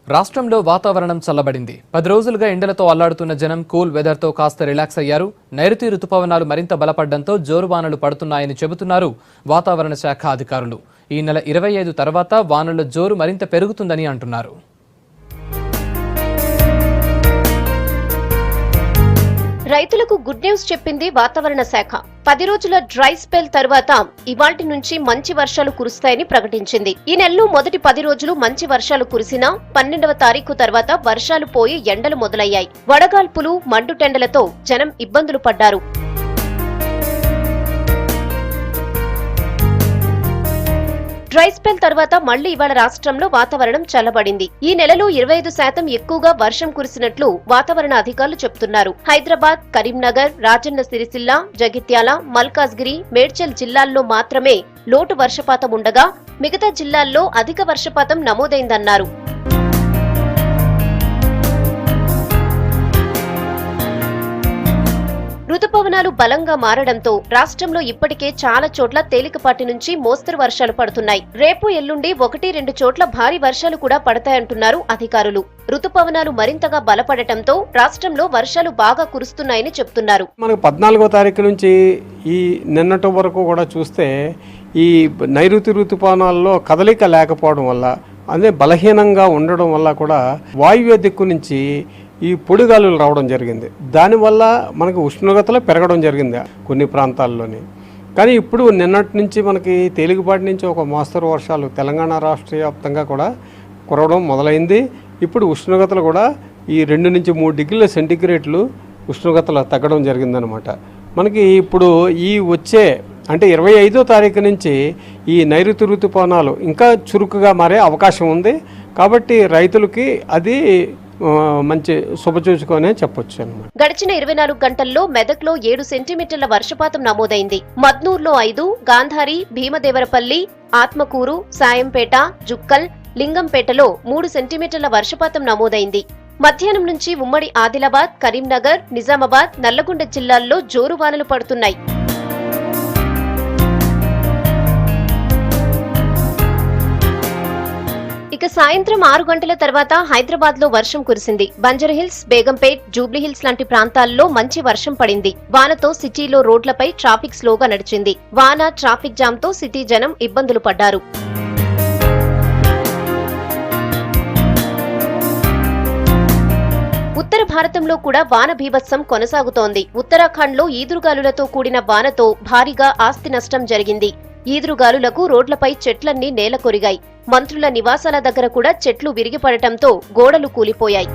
రాష్ట్రంలో వాతావరణం చల్లబడింది. 10 రోజులుగా ఎండలతో అల్లాడుతున్న జనం కూల్ వెదర్తో కాస్త రిలాక్స్ అయ్యారు. నైరుతి రుతుపవనాలు మరింత బలపడడంతో జోరువానలు పడుతున్నాయని చెబుతున్నారు వాతావరణ శాఖ అధికారులు. ఈ నెల 25 తర్వాత వానల జోరు మరింత పెరుగుతుందని అంటున్నారు. రైతులకు గుడ్ న్యూస్ చెప్పింది వాతావరణ శాఖ. 10 రోజుల డ్రై స్పెల్ తర్వాత ఇవాల్టి నుంచి మంచి వర్షాలు కురుస్తాయని ప్రకటించింది. ఈ నెలలో మొదటి 10 రోజులు మంచి వర్షాలు కురిసినా 12వ తారీఖు తర్వాత వర్షాలు పోయి ఎండలు మొదలయ్యాయి. వడగాల్పులు, మండుటెండలతో జనం ఇబ్బందులు పడ్డారు. డ్రై స్పెల్ తర్వాత మళ్లీ ఇవాళ రాష్ట్రంలో వాతావరణం చల్లబడింది. ఈ నెలలో 25% ఎక్కువగా వర్షం కురిసినట్లు వాతావరణ అధికారులు చెబుతున్నారు. హైదరాబాద్, కరీంనగర్, రాజన్న సిరిసిల్ల, జగిత్యాల, మల్కాజ్గిరి, మేడ్చల్ జిల్లాల్లో మాత్రమే లోటు వర్షపాతం ఉండగా మిగతా జిల్లాల్లో అధిక వర్షపాతం నమోదైందన్నారు. రుతుపవనాలు బలంగా మారడంతో రాష్ట్రంలో ఇప్పటికే చాలా చోట్ల తేలికపాటి నుంచి మోస్తరు వర్షాలు పడుతున్నాయి. రేపు ఎల్లుండి 1-2 చోట్ల భారీ వర్షాలు కూడా పడతాయంటున్నారు అధికారులు. రుతుపవనాలు మరింతగా బలపడటంతో రాష్ట్రంలో వర్షాలు బాగా కురుస్తున్నాయని చెప్తున్నారు. మనకు 14వ తారీఖు నుంచి ఈ నిన్నటి వరకు కూడా చూస్తే ఈ నైరుతి రుతుపవనాల్లో కదలిక లేకపోవడం వల్ల, అదే బలహీనంగా ఉండడం వల్ల కూడా వాయువ్య దిక్కు నుంచి ఈ పొడిగాలులు రావడం జరిగింది. దానివల్ల మనకు ఉష్ణోగ్రతలు పెరగడం జరిగింది కొన్ని ప్రాంతాల్లోని. కానీ ఇప్పుడు నిన్నటి నుంచి మనకి తేలికపాటి నుంచి ఒక మోస్తరు వర్షాలు తెలంగాణ రాష్ట్ర వ్యాప్తంగా కూడా కురవడం మొదలైంది. ఇప్పుడు ఉష్ణోగ్రతలు కూడా ఈ 2 నుంచి 3 డిగ్రీల సెంటీగ్రేడ్లు ఉష్ణోగ్రతలు తగ్గడం జరిగిందనమాట. మనకి ఇప్పుడు ఈ వచ్చే అంటే 25వ తారీఖు నుంచి ఈ నైరుతి ఋతుపవనాలు ఇంకా చురుకుగా మారే అవకాశం ఉంది. కాబట్టి రైతులకి అది మంచి శుభసూచకనే చెప్పొచ్చు అన్నమాట. గడిచిన 24 గంటల్లో మెదక్లో 7 సెంటీమీటర్ల వర్షపాతం నమోదైంది. మద్నూర్లో 5, గాంధారి, భీమదేవరపల్లి, ఆత్మకూరు, సాయంపేట, జుక్కల్, లింగంపేటలో 3 సెంటీమీటర్ల వర్షపాతం నమోదైంది. మధ్యాహ్నం నుంచి ఉమ్మడి ఆదిలాబాద్, కరీంనగర్, నిజామాబాద్, నల్లగొండ జిల్లాల్లో జోరు వానలు పడుతున్నాయి. ఇక సాయంత్రం 6 గంటల తర్వాత హైదరాబాద్ లో వర్షం కురిసింది. బంజారాహిల్స్, బేగంపేట్, జూబ్లీహిల్స్ లాంటి ప్రాంతాల్లో మంచి వర్షం పడింది. వానతో సిటీలో రోడ్లపై ట్రాఫిక్ స్లోగా నడిచింది. వాన, ట్రాఫిక్ జామ్ తో సిటీ జనం ఇబ్బందులు పడ్డారు. ఉత్తర భారతంలో కూడా వాన బీభత్సం కొనసాగుతోంది. ఉత్తరాఖండ్లో ఈదురుగాలులతో కూడిన వానతో భారీగా ఆస్తి నష్టం జరిగింది. ఈదురుగాలులకు రోడ్లపై చెట్లన్నీ నేలకొరిగాయి. మంత్రుల నివాసాల దగ్గర కూడా చెట్లు విరిగిపడటంతో గోడలు కూలిపోయాయి.